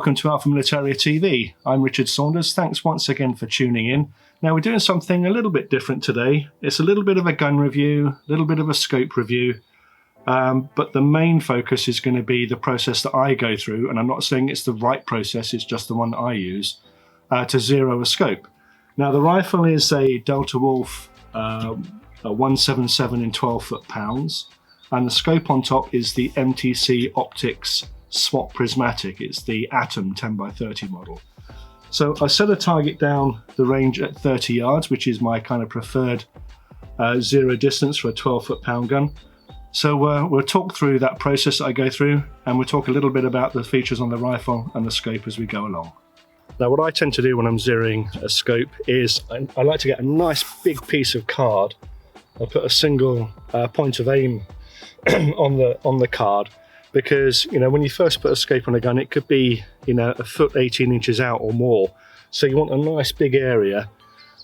welcome to Alpha Militaria TV. I'm Richard Saunders. Thanks once again for tuning in. Now we're doing something a little bit different today. It's a little bit of a gun review, a little bit of a scope review, but the main focus is going to be the process that I go through, and I'm not saying it's the right process, it's just the one that I use, to zero a scope. Now the rifle is a Delta Wolf a 177 in 12 foot-pounds, and the scope on top is the MTC Optics S.W.A.T Prismatic. It's the Atom 10x30 model. So I set a target down the range at 30 yards, which is my kind of preferred zero distance for a 12 foot-pound gun. So we'll talk through that process that I go through, and we'll talk a little bit about the features on the rifle and the scope as we go along. Now what I tend to do when I'm zeroing a scope is I like to get a nice big piece of card. I put a single point of aim on the card, because when you first put a scope on a gun, it could be a foot 18 inches out or more. So you want a nice big area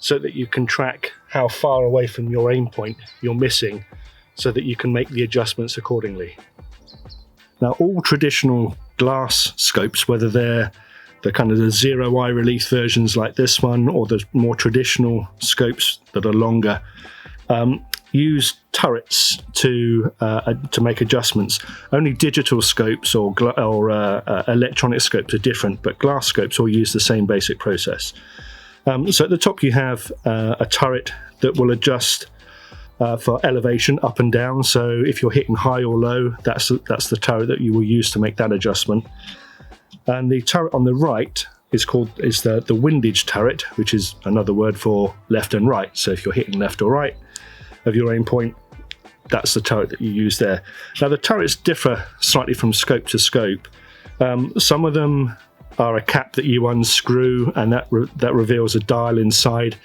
so that you can track how far away from your aim point you're missing, so that you can make the adjustments accordingly. Now all traditional glass scopes, whether they're the kind of the zero eye relief versions like this one, or the more traditional scopes that are longer, use turrets to make adjustments. Only digital scopes or electronic scopes are different, but glass scopes all use the same basic process. So at the top you have a turret that will adjust for elevation up and down. So if you're hitting high or low, that's the turret that you will use to make that adjustment. And the turret on the right is the windage turret, which is another word for left and right. So if you're hitting left or right of your aim point, that's the turret that you use there. Now the turrets differ slightly from scope to scope. Some of them are a cap that you unscrew, and that reveals a dial inside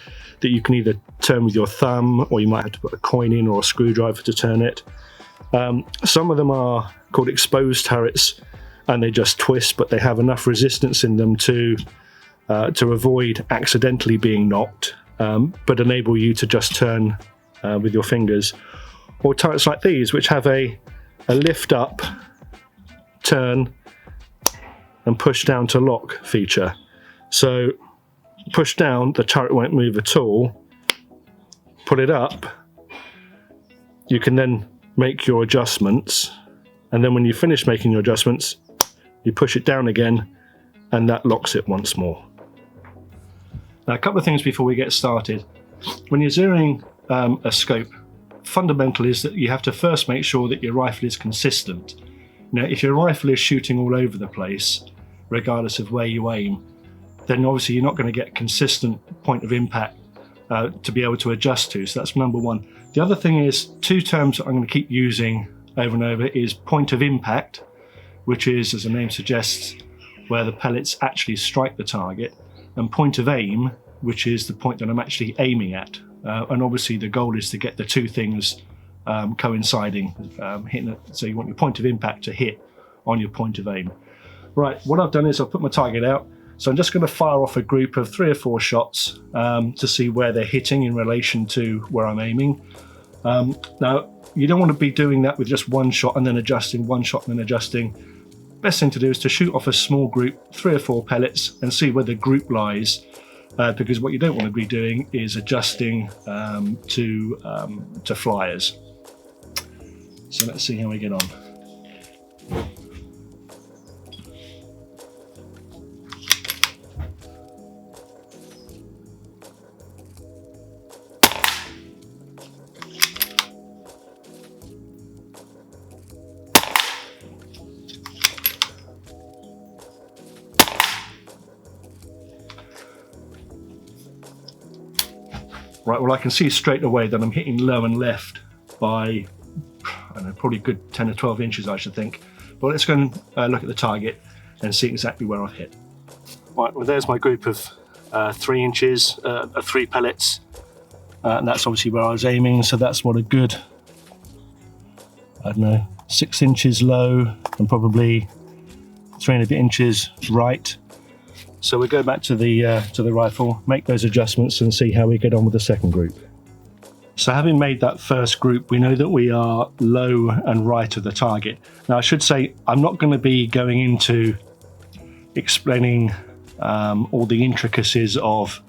that you can either turn with your thumb, or you might have to put a coin in or a screwdriver to turn it. Some of them are called exposed turrets, and they just twist, but they have enough resistance in them to avoid accidentally being knocked, but enable you to just turn with your fingers. Or turrets like these, which have a lift up, turn, and push down to lock feature. So push down, the turret won't move at all. Put it up, you can then make your adjustments, and then when you finish making your adjustments, you push it down again, and that locks it once more. Now a couple of things before we get started. When you're zeroing a scope, fundamental is that you have to first make sure that your rifle is consistent. Now if your rifle is shooting all over the place, regardless of where you aim, then obviously you're not going to get consistent point of impact to be able to adjust to. So that's number one. The other thing is, two terms that I'm going to keep using over and over is point of impact, which is, as the name suggests, where the pellets actually strike the target, and point of aim, which is the point that I'm actually aiming at. And obviously the goal is to get the two things coinciding, hitting it. So you want your point of impact to hit on your point of aim. Right, what I've done is I've put my target out. So I'm just going to fire off a group of 3 or 4 shots to see where they're hitting in relation to where I'm aiming. Now, you don't want to be doing that with just one shot and then adjusting, one shot and then adjusting. Best thing to do is to shoot off a small group, 3 or 4 pellets, and see where the group lies. Because what you don't want to be doing is adjusting to flyers. So let's see how we get on. Right, well I can see straight away that I'm hitting low and left by, I don't know, probably a good 10 or 12 inches I should think. But let's go and look at the target and see exactly where I've hit. Right, well there's my group of 3 inches, 3 pellets, and that's obviously where I was aiming, so that's what a good, I don't know, 6 inches low and probably 3 and a bit inches right. So we go back to the rifle, make those adjustments and see how we get on with the second group. So having made that first group, we know that we are low and right of the target. Now I should say, I'm not going to be going into explaining all the intricacies of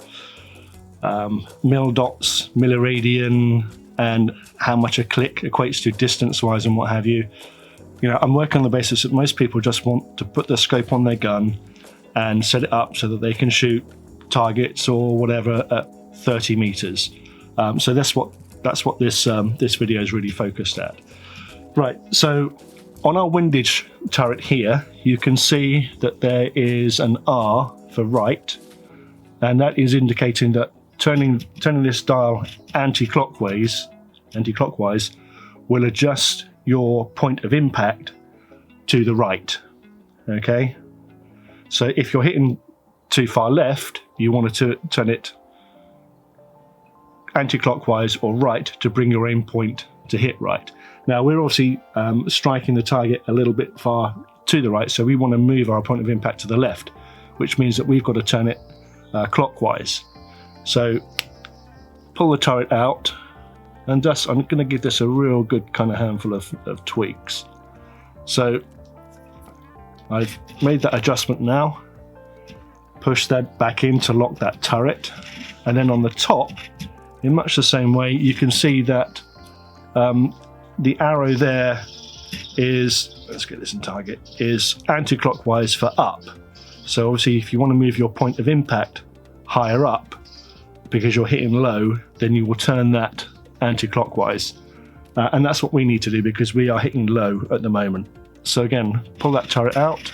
mil dots, milliradian, and how much a click equates to distance-wise and what have you. You know, I'm working on the basis that most people just want to put the scope on their gun and set it up so that they can shoot targets or whatever at 30 meters. So that's what this video is really focused at. Right, so on our windage turret here, you can see that there is an R for right, and that is indicating that turning this dial anti-clockwise will adjust your point of impact to the right. Okay, so if you're hitting too far left, you want to turn it anti-clockwise or right to bring your aim point to hit right. Now we're obviously striking the target a little bit far to the right, so we want to move our point of impact to the left, which means that we've got to turn it clockwise. So pull the turret out, and thus I'm going to give this a real good kind of handful of tweaks. So I've made that adjustment now, push that back in to lock that turret, and then on the top, in much the same way, you can see that the arrow there is, let's get this in target, is anti-clockwise for up. So obviously if you want to move your point of impact higher up because you're hitting low, then you will turn that anti-clockwise. And that's what we need to do because we are hitting low at the moment. So again, pull that turret out,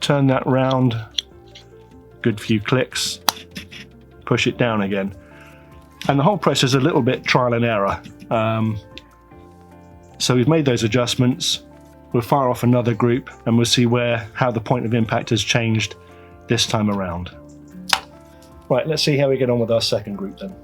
turn that round, good few clicks, push it down again. And the whole process is a little bit trial and error. So we've made those adjustments. We'll fire off another group and we'll see how the point of impact has changed this time around. Right, let's see how we get on with our second group then.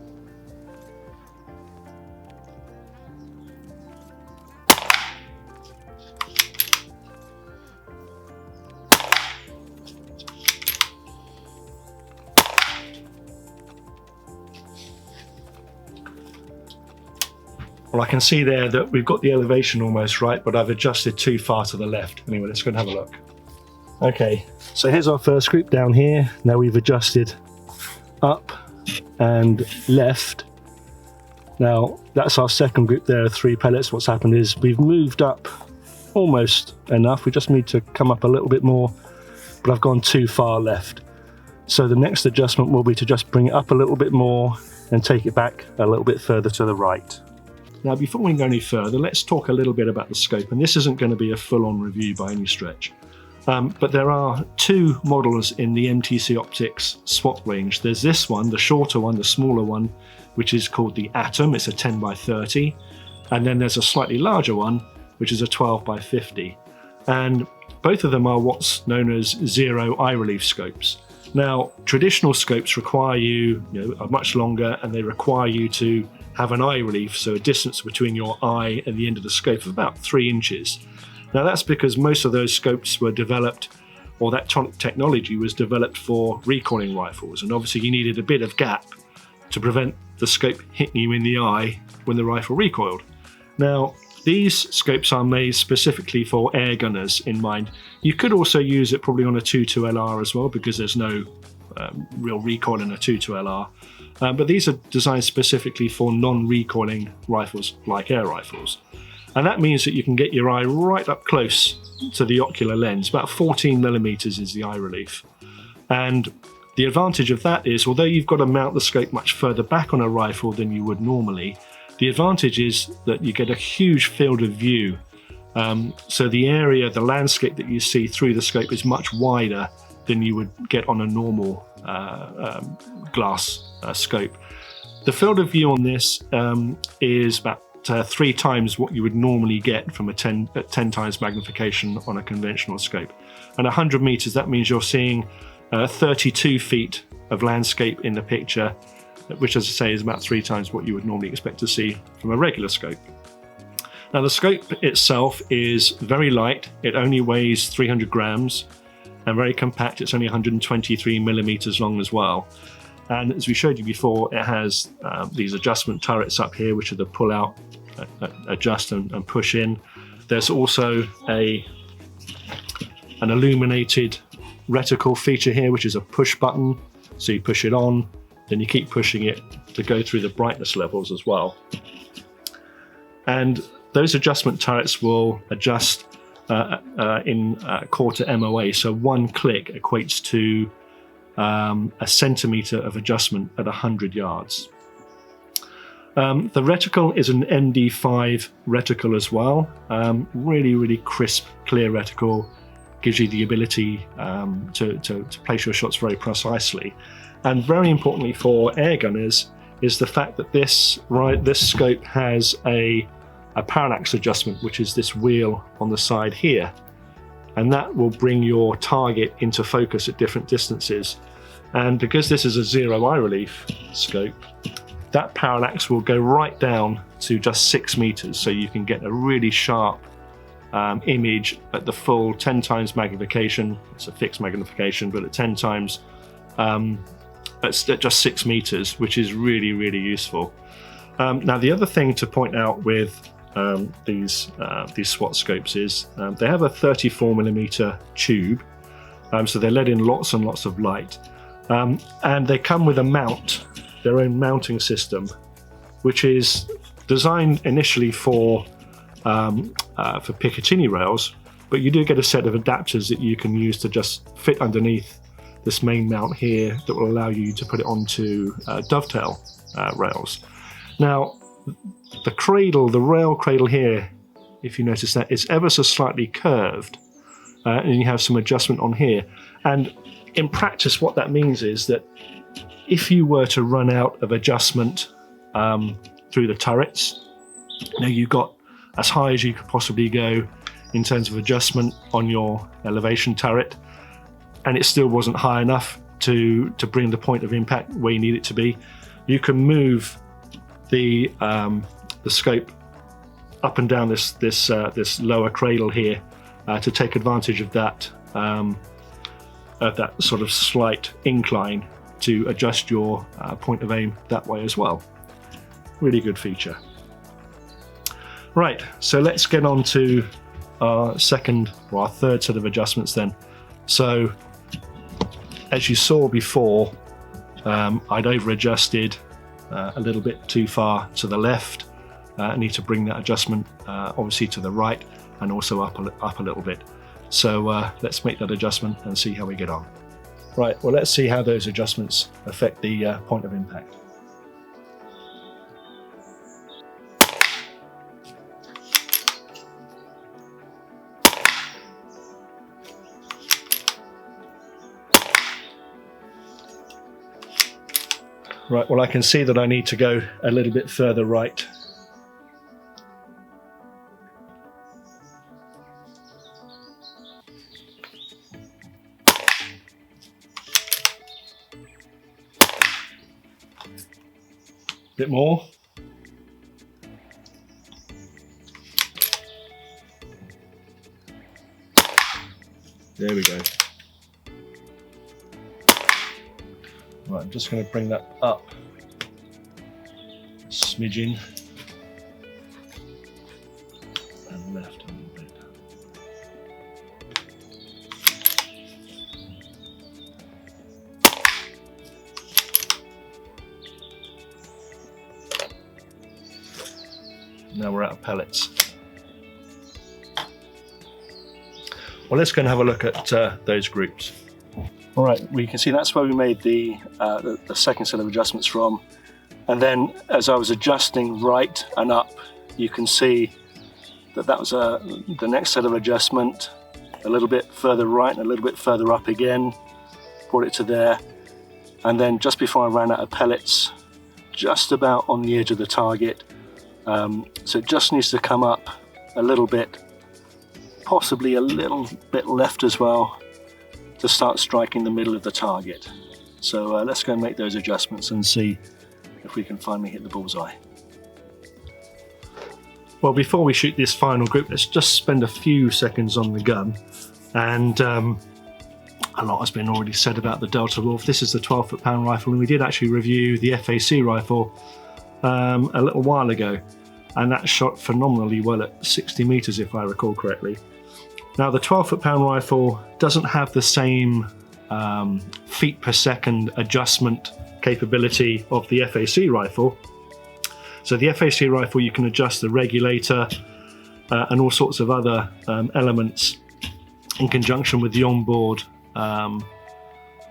Well, I can see there that we've got the elevation almost right, but I've adjusted too far to the left. Anyway, let's go and have a look. Okay, so here's our first group down here. Now we've adjusted up and left. Now that's our second group there of 3 pellets. What's happened is we've moved up almost enough. We just need to come up a little bit more, but I've gone too far left. So the next adjustment will be to just bring it up a little bit more and take it back a little bit further to the right. Now, before we go any further, let's talk a little bit about the scope. And this isn't going to be a full-on review by any stretch. But there are 2 models in the MTC Optics SWAT range. There's this one, the shorter one, the smaller one, which is called the Atom. It's a 10 by 30. And then there's a slightly larger one, which is a 12 by 50. And both of them are what's known as zero eye relief scopes. Now, traditional scopes require are much longer, and they require you to have an eye relief, so a distance between your eye and the end of the scope of about 3 inches. Now that's because most of those scopes were developed, or that technology was developed for recoiling rifles, and obviously you needed a bit of gap to prevent the scope hitting you in the eye when the rifle recoiled. Now these scopes are made specifically for air gunners in mind. You could also use it probably on a 2.2 LR as well, because there's no real recoil in a 2.2 LR. But these are designed specifically for non-recoiling rifles like air rifles. And that means that you can get your eye right up close to the ocular lens. About 14 millimeters is the eye relief. And the advantage of that is, although you've got to mount the scope much further back on a rifle than you would normally, the advantage is that you get a huge field of view. So the area, the landscape that you see through the scope is much wider than you would get on a normal glass scope. The field of view on this is about 3 times what you would normally get from a 10 times magnification on a conventional scope. And 100 meters, that means you're seeing 32 feet of landscape in the picture, which, as I say, is about 3 times what you would normally expect to see from a regular scope. Now the scope itself is very light. It only weighs 300 grams and very compact. It's only 123 millimeters long as well. And as we showed you before, it has these adjustment turrets up here, which are the pull out, adjust and push in. There's also a an illuminated reticle feature here, which is a push button. So you push it on, then you keep pushing it to go through the brightness levels as well. And those adjustment turrets will adjust in quarter MOA. So 1 click equates to a centimeter of adjustment at 100 yards. The reticle is an MD5 reticle as well. Really crisp, clear reticle. Gives you the ability to place your shots very precisely. And very importantly for air gunners is the fact that this scope has a parallax adjustment, which is this wheel on the side here. And that will bring your target into focus at different distances. And because this is a zero eye relief scope, that parallax will go right down to just 6 meters. So you can get a really sharp image at the full 10 times magnification. It's a fixed magnification, but at 10 times at just 6 meters, which is really useful. Now the other thing to point out with these SWAT scopes is they have a 34mm tube, so they're let in lots and lots of light, and they come with a mount, their own mounting system, which is designed initially for Picatinny rails, but you do get a set of adapters that you can use to just fit underneath this main mount here that will allow you to put it onto dovetail rails. Now, the rail cradle here, if you notice that, is ever so slightly curved, and you have some adjustment on here. And in practice, what that means is that if you were to run out of adjustment through the turrets, you've got as high as you could possibly go in terms of adjustment on your elevation turret, and it still wasn't high enough to bring the point of impact where you need it to be, you can move the scope up and down this lower cradle here to take advantage of that sort of slight incline to adjust your point of aim that way as well. Really good feature. Right, so let's get on to our third set of adjustments then. So as you saw before, I'd over adjusted a little bit too far to the left. I need to bring that adjustment obviously to the right and also up a little bit. So let's make that adjustment and see how we get on. Right, well, let's see how those adjustments affect the point of impact. Right, well, I can see that I need to go a little bit further right. Bit more. There we go. Right, I'm just going to bring that up a smidgen and left a little bit. Now we're out of pellets. Well, let's go and have a look at those groups. All right, we can see that's where we made the second set of adjustments from. And then as I was adjusting right and up, you can see that was the next set of adjustment, a little bit further right and a little bit further up again, brought it to there. And then just before I ran out of pellets, just about on the edge of the target. So it just needs to come up a little bit, possibly a little bit left as well, to start striking the middle of the target. So let's go and make those adjustments and see if we can finally hit the bullseye. Well, before we shoot this final group, let's just spend a few seconds on the gun. And a lot has been already said about the Delta Wolf. This is the 12 foot-pound rifle, and we did actually review the FAC rifle a little while ago, and that shot phenomenally well at 60 meters, if I recall correctly. Now the 12 foot-pound rifle doesn't have the same feet per second adjustment capability of the FAC rifle. So the FAC rifle, you can adjust the regulator and all sorts of other elements in conjunction with the onboard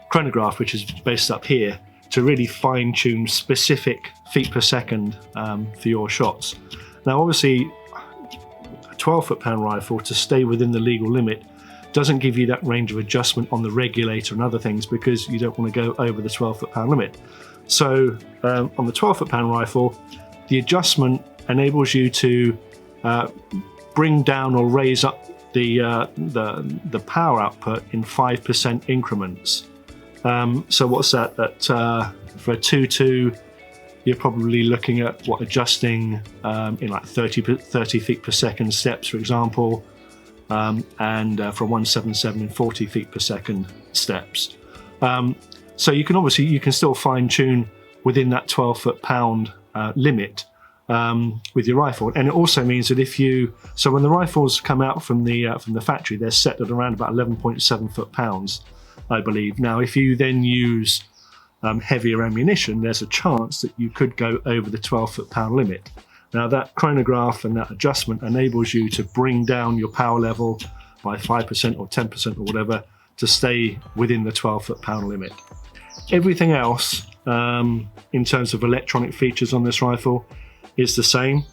chronograph, which is based up here, to really fine-tune specific feet per second for your shots. Now obviously a 12 foot-pound rifle, to stay within the legal limit, doesn't give you that range of adjustment on the regulator and other things, because you don't want to go over the 12 foot-pound limit. So on the 12 foot-pound rifle, the adjustment enables you to bring down or raise up the power output in 5% increments. So what's that? That for a 2.2, you're probably looking at adjusting in like 30 feet per second steps, for example, and for a 177 in 40 feet per second steps. So you can still fine tune within that 12 foot-pound limit with your rifle. And it also means that so when the rifles come out from the factory, they're set at around about 11.7 foot-pounds, I believe. Now, if you then use heavier ammunition, there's a chance that you could go over the 12 foot-pound limit. Now, that chronograph and that adjustment enables you to bring down your power level by 5% or 10% or whatever to stay within the 12 foot-pound limit. Everything else in terms of electronic features on this rifle is the same.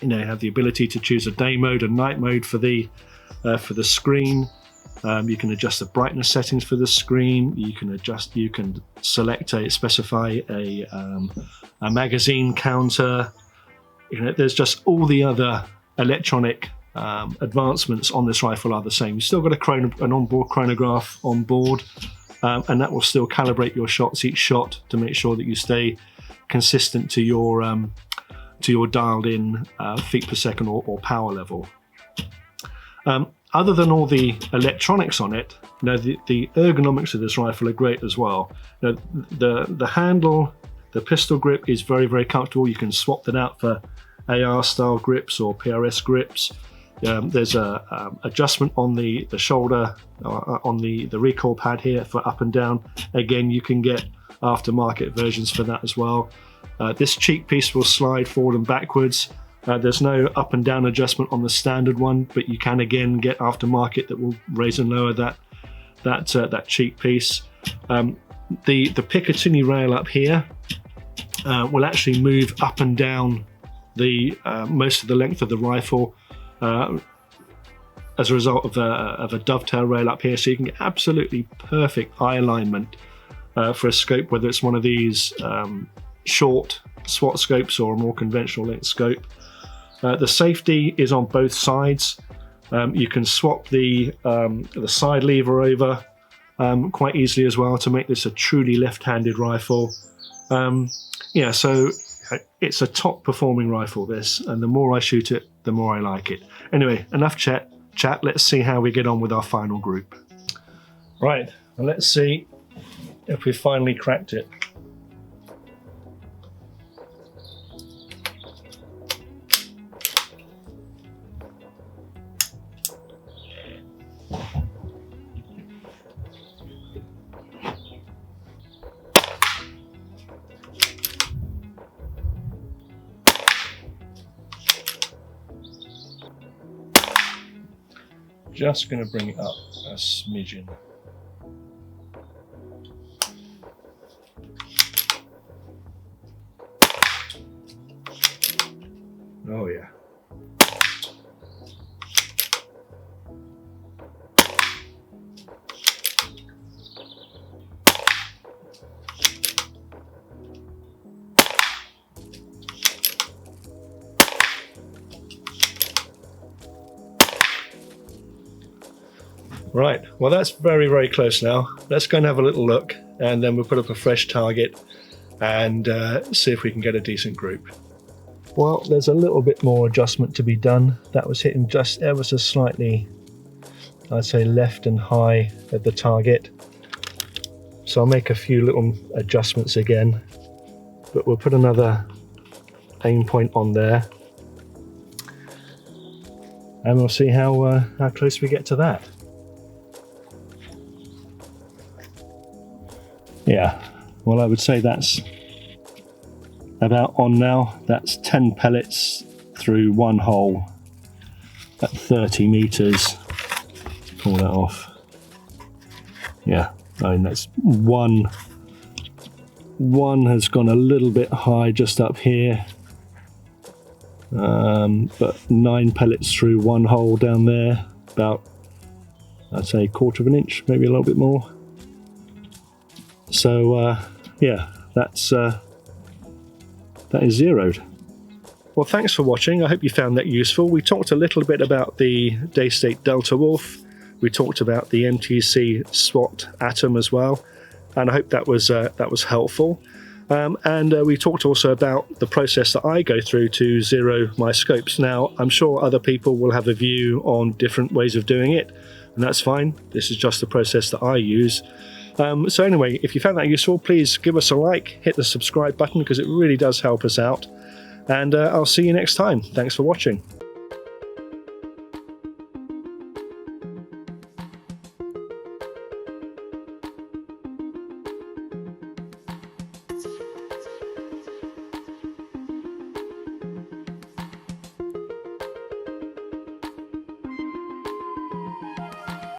You have the ability to choose a day mode and night mode for the screen. You can adjust the brightness settings for the screen. You can specify a magazine counter. There's just all the other electronic advancements on this rifle are the same. You've still got an onboard chronograph on board, and that will still calibrate your shots each shot to make sure that you stay consistent to your dialed in feet per second or power level. Other than all the electronics on it, the ergonomics of this rifle are great as well. The handle, the pistol grip is very, very comfortable. You can swap that out for AR style grips or PRS grips. There's a adjustment on the shoulder, on the recoil pad here for up and down. Again, you can get aftermarket versions for that as well. This cheek piece will slide forward and backwards. There's no up and down adjustment on the standard one, but you can again get aftermarket that will raise and lower that cheek piece. The Picatinny rail up here will actually move up and down the most of the length of the rifle as a result of a dovetail rail up here, so you can get absolutely perfect eye alignment for a scope, whether it's one of these short SWAT scopes or a more conventional length scope. The safety is on both sides. You can swap the side lever over quite easily as well to make this a truly left-handed rifle. So it's a top performing rifle, this, and the more I shoot it, the more I like it. Anyway, enough chat. Let's see how we get on with our final group. Right, and let's see if we finally cracked it. Just going to bring it up a smidgen. Oh yeah. Right, well that's very, very close now. Let's go and have a little look, and then we'll put up a fresh target and see if we can get a decent group. Well, there's a little bit more adjustment to be done. That was hitting just ever so slightly, I'd say, left and high at the target. So I'll make a few little adjustments again, but we'll put another aim point on there. and we'll see how close we get to that. Yeah, well, I would say that's about on now. That's 10 pellets through one hole at 30 meters. Pull that off. Yeah, I mean, that's one has gone a little bit high just up here, but 9 pellets through one hole down there, about, I'd say, 1/4 of an inch, maybe a little bit more. So yeah, that is zeroed. Well, thanks for watching. I hope you found that useful. We talked a little bit about the Daystate Delta Wolf. We talked about the MTC S.W.A.T Atom as well, and I hope that was helpful. And we talked also about the process that I go through to zero my scopes. Now, I'm sure other people will have a view on different ways of doing it, and that's fine. This is just the process that I use. So anyway, if you found that useful, please give us a like, hit the subscribe button, because it really does help us out. And I'll see you next time. Thanks for watching.